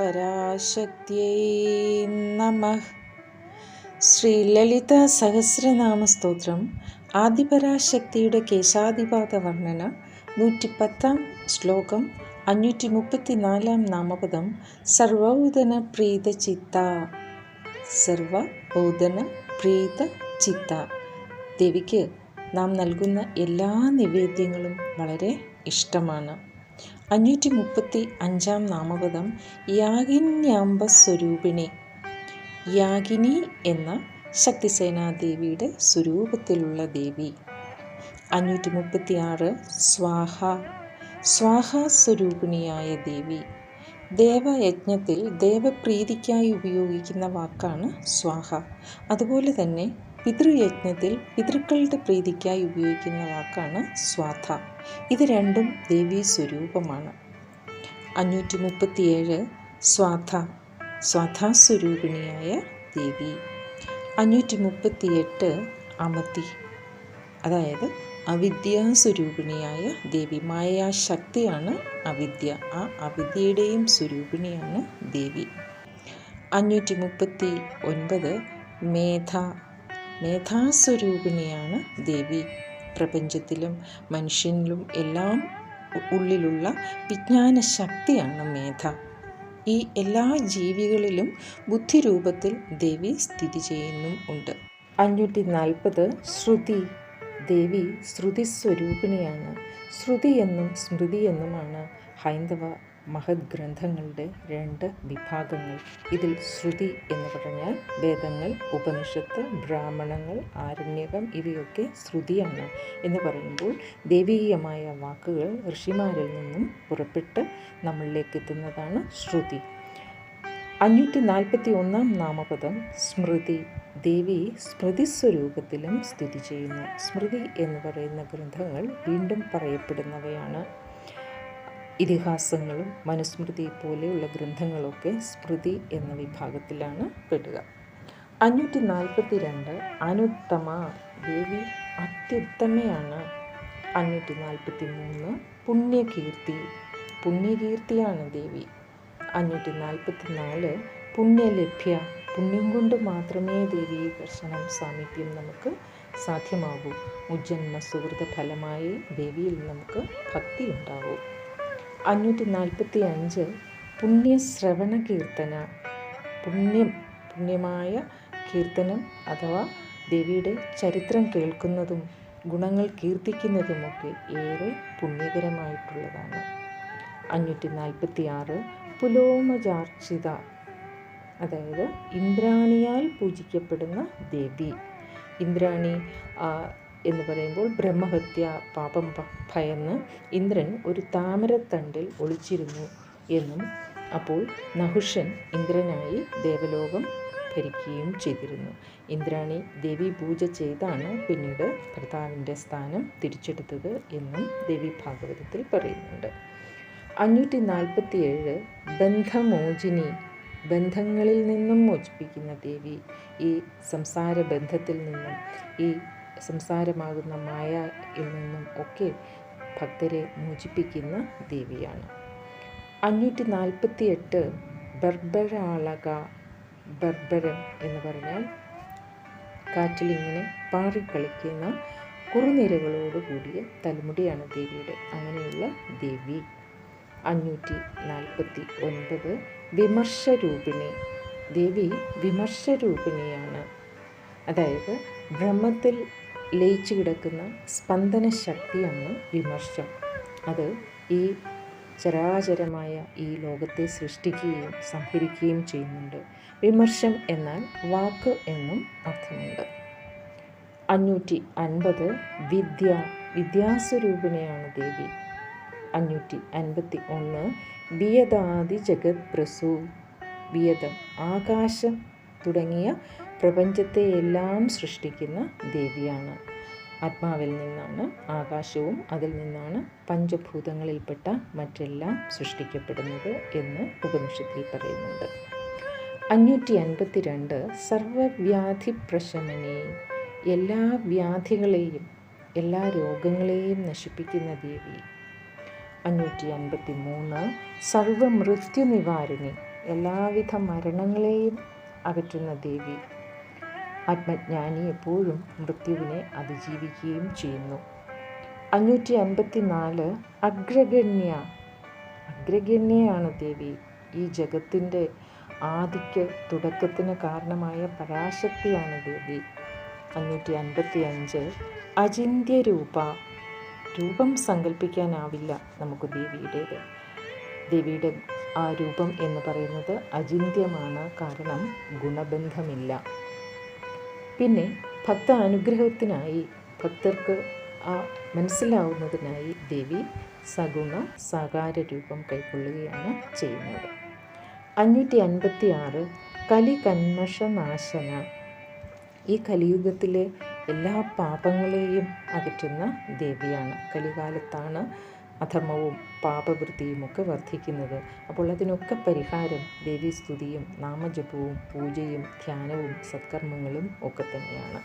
ആദിപരാശക്തിയേ നമഃ. ശ്രീ ലളിത സഹസ്രനാമ സ്തോത്രം. ആദിപരാശക്തിയുടെ കേശാദിപാത വർണ്ണന. 110 ശ്ലോകം. 534 നാമപദം. സർവോദന പ്രീത ചിത്ത. സർവോദന പ്രീത ചിത്ത. ദേവിക്ക് നാം നൽകുന്ന എല്ലാ നിവേദ്യങ്ങളും വളരെ ഇഷ്ടമാണ്. 535 നാമപദം. യാഗിന്യാംബസ്വരൂപിണി. യാഗിനി എന്ന ശക്തിസേനാദേവിയുടെ സ്വരൂപത്തിലുള്ള ദേവി. 536 സ്വാഹ. സ്വാഹാസ്വരൂപിണിയായ ദേവി. ദേവയജ്ഞത്തിൽ ദേവപ്രീതിക്കായി ഉപയോഗിക്കുന്ന വാക്കാണ് സ്വാഹ. അതുപോലെ തന്നെ പിതൃയജ്ഞത്തിൽ പിതൃക്കളുടെ പ്രീതിക്കായി ഉപയോഗിക്കുന്ന വാക്കാണ് സ്വാധ. ഇത് രണ്ടും ദേവീ സ്വരൂപമാണ്. 537 സ്വാധ. സ്വാധാസ്വരൂപിണിയായ ദേവി. 538 അമതി, അതായത് അവിദ്യാസ്വരൂപിണിയായ ദേവി. മായാശക്തിയാണ് അവിദ്യ. ആ അവിദ്യയുടെയും സ്വരൂപിണിയാണ് ദേവി. 539 മേധ. മേധാസ്വരൂപിണിയാണ് ദേവി. പ്രപഞ്ചത്തിലും മനുഷ്യനിലും എല്ലാം ഉള്ളിലുള്ള വിജ്ഞാന ശക്തിയാണ് മേധ. ഈ എല്ലാ ജീവികളിലും ബുദ്ധിരൂപത്തിൽ ദേവി സ്ഥിതി ചെയ്യുന്നുമുണ്ട്. 540 ശ്രുതി. ദേവി ശ്രുതിസ്വരൂപിണിയാണ്. ശ്രുതി എന്നും സ്മൃതി എന്നുമാണ് ഹൈന്ദവ മഹത് ഗ്രന്ഥങ്ങളുടെ 2 വിഭാഗങ്ങൾ. ഇതിൽ ശ്രുതി എന്ന് പറഞ്ഞാൽ വേദങ്ങൾ, ഉപനിഷത്ത്, ബ്രാഹ്മണങ്ങൾ, ആരണ്യകം ഇവയൊക്കെ ശ്രുതിയാണ്. എന്ന് പറയുമ്പോൾ ദൈവീയമായ വാക്കുകൾ ഋഷിമാരിൽ നിന്നും പുറപ്പെട്ട് നമ്മളിലേക്ക് എത്തുന്നതാണ് ശ്രുതി. 541 നാമപദം സ്മൃതി. ദേവി സ്മൃതിസ്വരൂപത്തിലും സ്ഥിതി ചെയ്യുന്നു. സ്മൃതി എന്ന് പറയുന്ന ഗ്രന്ഥങ്ങൾ വീണ്ടും പറയപ്പെടുന്നവയാണ്. ഇതിഹാസങ്ങളും മനുസ്മൃതി പോലെയുള്ള ഗ്രന്ഥങ്ങളൊക്കെ സ്മൃതി എന്ന വിഭാഗത്തിലാണ് പെടുക. 542 അനുത്തമ. ദേവി അത്യുത്തമയാണ്. 543 പുണ്യകീർത്തി. പുണ്യകീർത്തിയാണ് ദേവി. 544 പുണ്യലഭ്യ. പുണ്യം കൊണ്ട് മാത്രമേ ദേവി ദർശനം സാമീപ്യം നമുക്ക് സാധ്യമാകൂ. മുജ്ജന്മ സുഹൃത ഫലമായി ദേവിയിൽ നമുക്ക് ഭക്തി ഉണ്ടാവൂ. 545 പുണ്യശ്രവണ കീർത്തന. പുണ്യമായ കീർത്തനം അഥവാ ദേവിയുടെ ചരിത്രം കേൾക്കുന്നതും ഗുണങ്ങൾ കീർത്തിക്കുന്നതുമൊക്കെ ഏറെ പുണ്യകരമായിട്ടുള്ളതാണ്. 546 പുലോമജാർച്ചിത, അതായത് ഇന്ദ്രാണിയാൽ പൂജിക്കപ്പെടുന്ന ദേവി. ഇന്ദ്രാണി എന്ന് പറയുമ്പോൾ ബ്രഹ്മഹത്യ, പാപം ഭയന്ന് ഇന്ദ്രൻ ഒരു താമരത്തണ്ടിൽ ഒളിച്ചിരുന്നു എന്നും അപ്പോൾ നഹുഷൻ ഇന്ദ്രനായി ദേവലോകം ഭരിക്കുകയും ചെയ്തിരുന്നു. ഇന്ദ്രാണി ദേവി പൂജ ചെയ്താണ് പിന്നീട് ഭർത്താവിൻ്റെ സ്ഥാനം തിരിച്ചെടുത്തത് എന്നും ദേവി ഭാഗവതത്തിൽ പറയുന്നുണ്ട്. 547 ബന്ധമോചിനി. ബന്ധങ്ങളിൽ നിന്നും മോചിപ്പിക്കുന്ന ദേവി. ഈ സംസാര ബന്ധത്തിൽ നിന്നും, ഈ സംസാരമാകുന്ന മായയിൽ നിന്നും ഒക്കെ ഭക്തരെ മോചിപ്പിക്കുന്ന ദേവിയാണ്. 548 ബർബരാളക. ബർബരം എന്ന് പറഞ്ഞാൽ കാറ്റിലിങ്ങനെ പാറിക്കളിക്കുന്ന കുറുനിരകളോട് കൂടിയ തലമുടിയാണ് ദേവിയുടെ. അങ്ങനെയുള്ള ദേവി. 549 വിമർശരൂപിണി. ദേവി വിമർശരൂപിണിയാണ്. അതായത് ബ്രഹ്മത്തിൽ ലയിച്ചു കിടക്കുന്ന സ്പന്ദന ശക്തിയാണ് വിമർശം. അത് ഈ ചരാചരമായ ഈ ലോകത്തെ സൃഷ്ടിക്കുകയും സംഹരിക്കുകയും ചെയ്യുന്നുണ്ട്. വിമർശം എന്നാൽ വാക്ക് എന്നും അർത്ഥമുണ്ട്. 550 വിദ്യ. വിദ്യാസ്വരൂപിണിയാണ് ദേവി. 551 വിയതാദി ജഗത് പ്രസൂ. വിയതം ആകാശം തുടങ്ങിയ പ്രപഞ്ചത്തെ എല്ലാം സൃഷ്ടിക്കുന്ന ദേവിയാണ്. ആത്മാവിൽ നിന്നാണ് ആകാശവും അതിൽ നിന്നാണ് പഞ്ചഭൂതങ്ങളിൽപ്പെട്ട മറ്റെല്ലാം സൃഷ്ടിക്കപ്പെടുന്നത് എന്ന് ഉപനിഷത്തിൽ പറയുന്നുണ്ട്. 552 സർവവ്യാധി പ്രശമനി. എല്ലാ വ്യാധികളെയും എല്ലാ രോഗങ്ങളെയും നശിപ്പിക്കുന്ന ദേവി. 553 സർവമൃത്യു നിവാരിണി. എല്ലാവിധ മരണങ്ങളെയും അകറ്റുന്ന ദേവി. ആത്മജ്ഞാനി എപ്പോഴും മൃത്യുവിനെ അതിജീവിക്കുകയും ചെയ്യുന്നു. 554 അഗ്രഗണ്യയാണ് ദേവി. ഈ ജഗത്തിൻ്റെ ആദിക്ക് തുടക്കത്തിന് കാരണമായ പരാശക്തിയാണ് ദേവി. 555 അചിന്ത്യരൂപ. രൂപം സങ്കല്പിക്കാനാവില്ല നമുക്ക് ദേവിയുടേത്. ദേവിയുടെ ആ രൂപം എന്ന് പറയുന്നത് അചിന്ത്യമാണ്, കാരണം ഗുണബന്ധമില്ല. പിന്നെ ഭക്ത അനുഗ്രഹത്തിനായി, ഭക്തർക്ക് മനസ്സിലാവുന്നതിനായി ദേവി സഗുണ സാകാര രൂപം കൈക്കൊള്ളുകയാണ് ചെയ്യുന്നത്. 556 കലികന്മഷനാശന. ഈ കലിയുഗത്തിലെ എല്ലാ പാപങ്ങളെയും അകറ്റുന്ന ദേവിയാണ്. കലികാലത്താണ് അധർമ്മവും പാപവൃത്തിയുമൊക്കെ വർദ്ധിക്കുന്നത്. അപ്പോൾ അതിനൊക്കെ പരിഹാരം ദേവീസ്തുതിയും നാമജപവും പൂജയും ധ്യാനവും സത്കർമ്മങ്ങളും ഒക്കെ തന്നെയാണ്.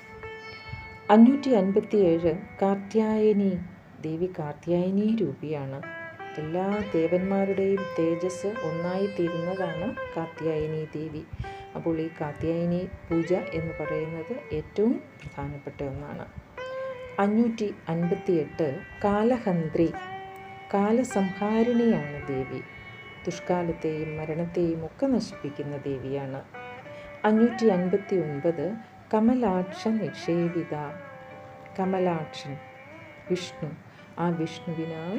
557 കാർത്യായനി. ദേവി കാർത്യായനി രൂപിയാണ്. എല്ലാ ദേവന്മാരുടെയും തേജസ് ഒന്നായിത്തീരുന്നതാണ് കാർത്യായനി ദേവി. അപ്പോൾ ഈ കാർത്യായനി പൂജ എന്ന് പറയുന്നത് ഏറ്റവും പ്രധാനപ്പെട്ട ഒന്നാണ്. 558 കാലഹന്ത്രി. കാലസംഹാരിണിയാണ് ദേവി. ദുഷ്കാലത്തെയും മരണത്തെയും ഒക്കെ നശിപ്പിക്കുന്ന ദേവിയാണ്. 559 കമലാക്ഷ നിക്ഷേപിത. കമലാക്ഷൻ വിഷ്ണു. ആ വിഷ്ണുവിനാൽ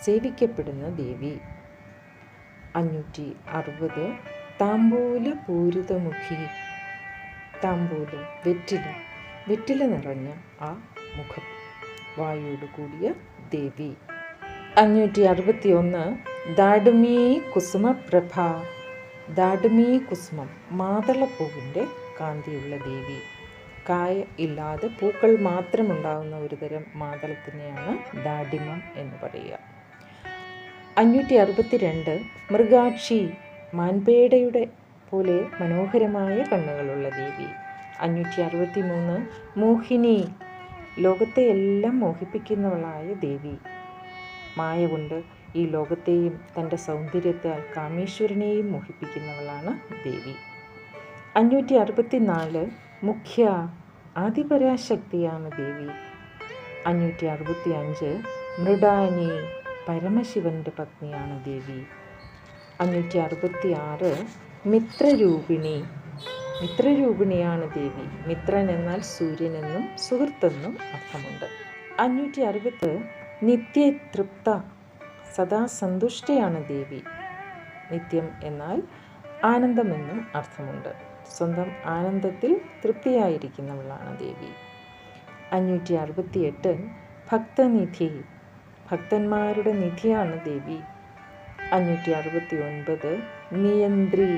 സേവിക്കപ്പെടുന്ന ദേവി. 560 താംബൂല പൂരിതമുഖി. താംബൂലം, വെറ്റില നിറഞ്ഞ ആ മുഖം വായോട് കൂടിയ ദേവി. 561 ദാടുമീ കുസുമപ്രഭ. ദാടുമീ കുസുമം, മാതളപ്പൂവിൻ്റെ കാന്തിയുള്ള ദേവി. കായ ഇല്ലാതെ പൂക്കൾ മാത്രമുണ്ടാകുന്ന ഒരു തരം മാതളത്തിനെയാണ് ദാഡിമം എന്ന് പറയുക. 562 മൃഗാക്ഷി. മാൻപേടയുടെ പോലെ മനോഹരമായ കണ്ണുകളുള്ള ദേവി. 563 മോഹിനി. ലോകത്തെ എല്ലാം മോഹിപ്പിക്കുന്നവളായ ദേവി. മായ കൊണ്ട് ഈ ലോകത്തെയും തൻ്റെ സൗന്ദര്യത്താൽ കാമേശ്വരനെയും മോഹിപ്പിക്കുന്നവളാണ് ദേവി. 564 മുഖ്യ. ആദിപരാശക്തിയാണ് ദേവി. 565 മൃഡാനി. പരമശിവൻ്റെ പത്നിയാണ് ദേവി. 566 മിത്രരൂപിണി. മിത്രരൂപിണിയാണ് ദേവി. മിത്രൻ എന്നാൽ സൂര്യനെന്നും സുഹൃത്തെന്നും അർത്ഥമുണ്ട്. 560 നിത്യതൃപ്ത. സദാ സന്തുഷ്ടയാണ് ദേവി. നിത്യം എന്നാൽ ആനന്ദമെന്നും അർത്ഥമുണ്ട്. സ്വന്തം ആനന്ദത്തിൽ തൃപ്തിയായിരിക്കുന്നവളാണ് ദേവി. 568 ഭക്തനിധി. ഭക്തന്മാരുടെ നിധിയാണ് ദേവി. 569 നിയന്ത്രി.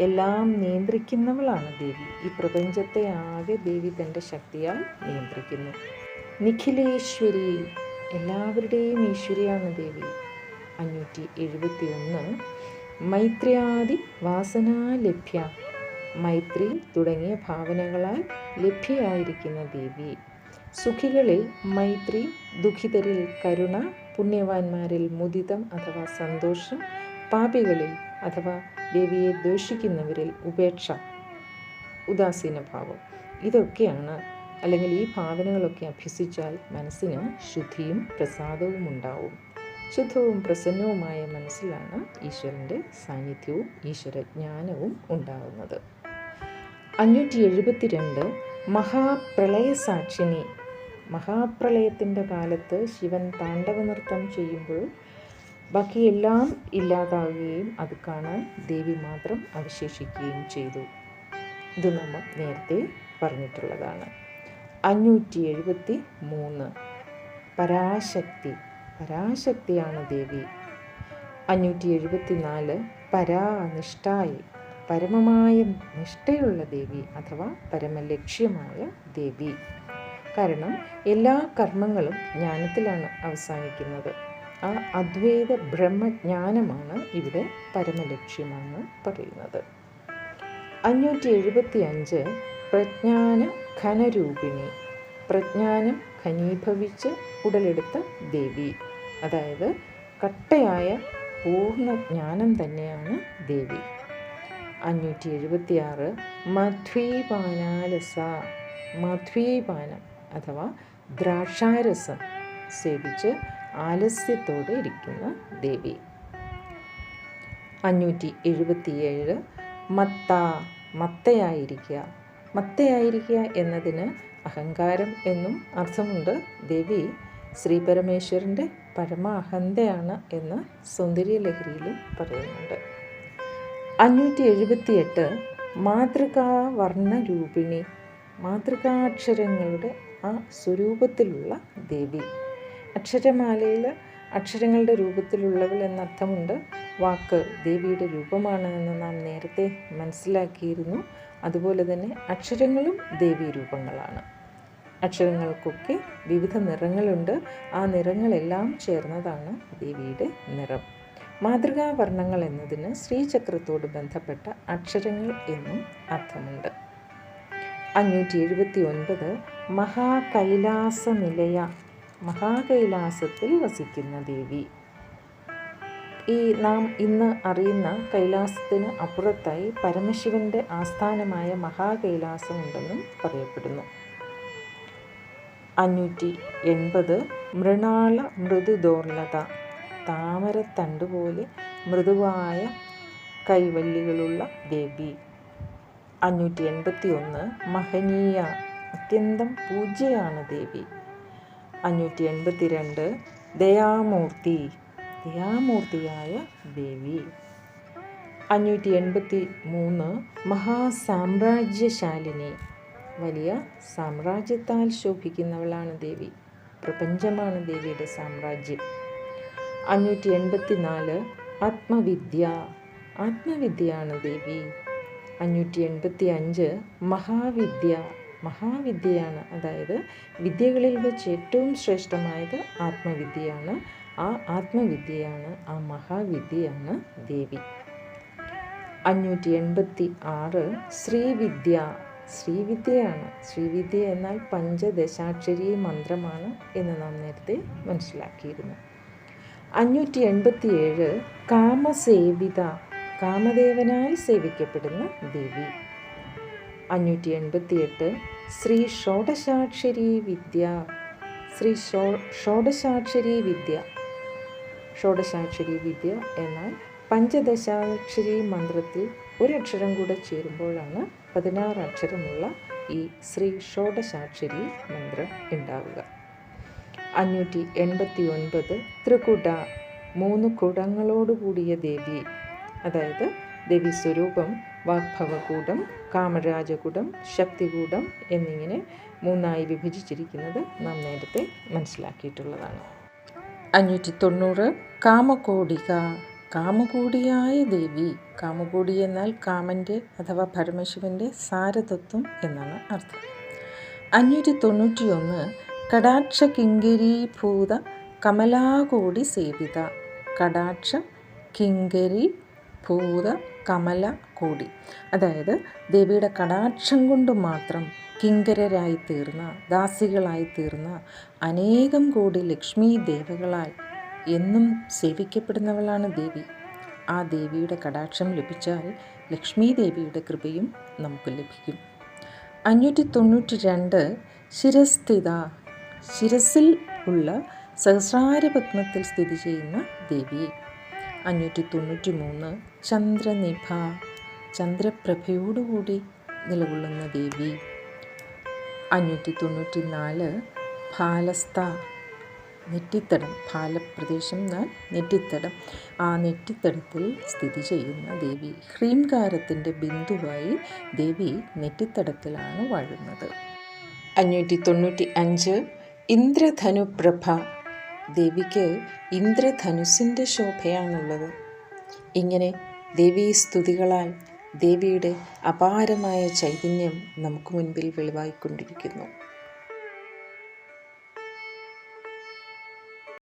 എല്ലാം നിയന്ത്രിക്കുന്നവളാണ് ദേവി. ഈ പ്രപഞ്ചത്തെ ആകെ ദേവി തൻ്റെ ശക്തിയാൽ നിയന്ത്രിക്കുന്നു. നിഖിലേശ്വരി. എല്ലാവരുടെയും ഈശ്വരിയാണ് ദേവി. 571 മൈത്ര്യാദി വാസനാലഭ്യ. മൈത്രി തുടങ്ങിയ ഭാവനകളാൽ ലഭ്യയായിരിക്കുന്ന ദേവി. സുഖികളിൽ മൈത്രി, ദുഃഖിതരിൽ കരുണ, പുണ്യവാന്മാരിൽ മുദിതം അഥവാ സന്തോഷം, പാപികളിൽ അഥവാ ദേവിയെ ദ്വേഷിക്കുന്നവരിൽ ഉപേക്ഷ, ഉദാസീനഭാവം. ഇതൊക്കെയാണ്, അല്ലെങ്കിൽ ഈ ഭാവനകളൊക്കെ അഭ്യസിച്ചാൽ മനസ്സിന് ശുദ്ധിയും പ്രസാദവും ഉണ്ടാവും. ശുദ്ധവും പ്രസന്നവുമായ മനസ്സിലാണ് ഈശ്വരൻ്റെ സാന്നിധ്യവും ഈശ്വരജ്ഞാനവും ഉണ്ടാകുന്നത്. 572 മഹാപ്രളയ സാക്ഷിണി. മഹാപ്രളയത്തിൻ്റെ കാലത്ത് ശിവൻ താണ്ഡവ നൃത്തം ചെയ്യുമ്പോൾ ബാക്കിയെല്ലാം ഇല്ലാതാവുകയും അത് കാണാൻ ദേവി മാത്രം അവശേഷിക്കുകയും ചെയ്തു. ഇത് നമ്മൾ നേരത്തെ പറഞ്ഞിട്ടുള്ളതാണ്. 573 പരാശക്തി. പരാശക്തിയാണ് ദേവി. 574 പരാനിഷ്ഠായി. പരമമായ നിഷ്ഠയുള്ള ദേവി അഥവാ പരമലക്ഷ്യമായ ദേവി. കാരണം എല്ലാ കർമ്മങ്ങളും ജ്ഞാനത്തിലാണ് അവസാനിക്കുന്നത്. ആ അദ്വൈത ബ്രഹ്മജ്ഞാനമാണ് ഇവിടെ പരമലക്ഷ്യമെന്ന് പറയുന്നത്. 575 പ്രജ്ഞാന ഘനരൂപിണി. പ്രജ്ഞാനം ഘനീഭവിച്ച് ഉടലെടുത്ത ദേവി. അതായത് കട്ടയായ പൂർണ്ണ ജ്ഞാനം തന്നെയാണ് ദേവി. 576 മധ്വീപാനാലസ, മധ്വീപാനം അഥവാ ദ്രാക്ഷാരസം സേവിച്ച് ആലസ്യത്തോടെ ഇരിക്കുന്ന ദേവി. 577 മത്ത, മത്തയായിരിക്കുക. മത്തയായിരിക്കുക എന്നതിന് അഹങ്കാരം എന്നും അർത്ഥമുണ്ട്. ദേവി ശ്രീ പരമേശ്വരൻ്റെ പരമ അഹന്തയാണ് എന്ന് സൗന്ദര്യലഹരിയിൽ പറയുന്നുണ്ട്. 578 മാതൃകാവർണ്ണരൂപിണി, മാതൃകാക്ഷരങ്ങളുടെ ആ സ്വരൂപത്തിലുള്ള ദേവി. അക്ഷരമാലയിൽ അക്ഷരങ്ങളുടെ രൂപത്തിലുള്ളവൾ എന്നർത്ഥമുണ്ട്. വാക്ക് ദേവിയുടെ രൂപമാണ് എന്ന് നാം നേരത്തെ മനസ്സിലാക്കിയിരുന്നു. അതുപോലെ തന്നെ അക്ഷരങ്ങളും ദേവീ രൂപങ്ങളാണ്. അക്ഷരങ്ങൾക്കൊക്കെ വിവിധ നിറങ്ങളുണ്ട്. ആ നിറങ്ങളെല്ലാം ചേർന്നതാണ് ദേവിയുടെ നിറം. മാതൃകാവർണ്ണങ്ങൾ എന്നതിന് ശ്രീചക്രത്തോട് ബന്ധപ്പെട്ട അക്ഷരങ്ങൾ എന്നും അർത്ഥമുണ്ട്. 579 മഹാകൈലാസനിലയ, മഹാകൈലാസത്തിൽ വസിക്കുന്ന ദേവി. ഈ നാം ഇന്ന് അറിയുന്ന കൈലാസത്തിന് അപ്പുറത്തായി പരമശിവന്റെ ആസ്ഥാനമായ മഹാകൈലാസം ഉണ്ടെന്നും പറയപ്പെടുന്നു. 580 മൃണാള മൃദുദോർലത, താമരത്തണ്ടുപോലെ മൃദുവായ കൈവല്ലികളുള്ള ദേവി. 581 മഹനീയ, അത്യന്തം പൂജ്യയാണ് ദേവി. 582 ദയാമൂർത്തി, ദയാമൂർത്തിയായ ദേവി. 583 മഹാസാമ്രാജ്യശാലിനി, വലിയ സാമ്രാജ്യത്താൽ ശോഭിക്കുന്നവളാണ് ദേവി. പ്രപഞ്ചമാണ് ദേവിയുടെ സാമ്രാജ്യം. 584 ആത്മവിദ്യ, ആത്മവിദ്യയാണ് ദേവി. 585 മഹാവിദ്യ, മഹാവിദ്യയാണ്. അതായത് വിദ്യകളിൽ വെച്ച് ഏറ്റവും ശ്രേഷ്ഠമായത് ആത്മവിദ്യയാണ്. ആ ആത്മവിദ്യയാണ്, ആ മഹാവിദ്യയാണ് ദേവി. 586 ശ്രീവിദ്യ, ശ്രീവിദ്യയാണ്. ശ്രീവിദ്യ എന്നാൽ പഞ്ചദശാക്ഷരി മന്ത്രമാണ് എന്ന് നാം നേരത്തെ മനസ്സിലാക്കിയിരുന്നു. 587 കാമസേവിത, കാമദേവനാൽ സേവിക്കപ്പെടുന്ന ദേവി. 588 ശ്രീ ഷോഡശാക്ഷരി വിദ്യ, ശ്രീ ഷോഡശാക്ഷരി വിദ്യ. ഷോഡശാക്ഷരി വിദ്യ എന്നാൽ പഞ്ചദശാക്ഷരി മന്ത്രത്തിൽ ഒരക്ഷരം കൂടെ ചേരുമ്പോഴാണ് 16 അക്ഷരമുള്ള ഈ ശ്രീ ഷോഡശാക്ഷരി മന്ത്രം ഉണ്ടാവുക. 589 ത്രികുട, 3 കുടങ്ങളോടുകൂടിയ ദേവി. അതായത് ദേവി സ്വരൂപം വാഗ്ഭവകൂടം, കാമരാജകൂടം, ശക്തികൂടം എന്നിങ്ങനെ 3ആയി വിഭജിച്ചിരിക്കുന്നത് നാം നേരത്തെ മനസ്സിലാക്കിയിട്ടുള്ളതാണ്. 590 കാമകോടിക, കാമകോടിയായ ദേവി. കാമകോടി എന്നാൽ കാമൻ്റെ അഥവാ പരമശിവൻ്റെ സാരതത്വം എന്നാണ് അർത്ഥം. 591 കടാക്ഷ കിങ്കരീഭൂത കമലാകോടി സേവിത, കടാക്ഷ കിങ്കരി ഭൂത കമല കോടി. അതായത് ദേവിയുടെ കടാക്ഷം കൊണ്ട് മാത്രം കിങ്കരരായി തീർന്ന, ദാസികളായി തീർന്ന അനേകം കോടി ലക്ഷ്മി ദേവകളാൽ എന്നും സേവിക്കപ്പെടുന്നവളാണ് ദേവി. ആ ദേവിയുടെ കടാക്ഷം ലഭിച്ചാൽ ലക്ഷ്മി ദേവിയുടെ കൃപയും നമുക്ക് ലഭിക്കും. 592 ശിരസ്ഥിത, ശിരസിൽ ഉള്ള സഹസ്രാരപത്മത്തിൽ സ്ഥിതി ചെയ്യുന്ന ദേവി. 593 ചന്ദ്രനിഭ, ചന്ദ്രപ്രഭയോടുകൂടി നിലകൊള്ളുന്ന ദേവി. 594 ഫാലസ്ഥ, നെറ്റിത്തടം, ഫാലപ്രദേശം എന്നാൽ നെറ്റിത്തടം. ആ നെറ്റിത്തടത്തിൽ സ്ഥിതി ചെയ്യുന്ന ദേവി. ഹ്രീംകാരത്തിൻ്റെ ബിന്ദുവായി ദേവി നെറ്റിത്തടത്തിലാണ് വാഴുന്നത്. 595 ഇന്ദ്രധനുപ്രഭ, ദേവിക്ക് ഇന്ദ്രധനുസിൻ്റെ ശോഭയാണുള്ളത്. ഇങ്ങനെ ദേവീ സ്തുതികളാൽ ദേവിയുടെ അപാരമായ ചൈതന്യം നമുക്ക് മുൻപിൽ വെളിവായിക്കൊണ്ടിരിക്കുന്നു.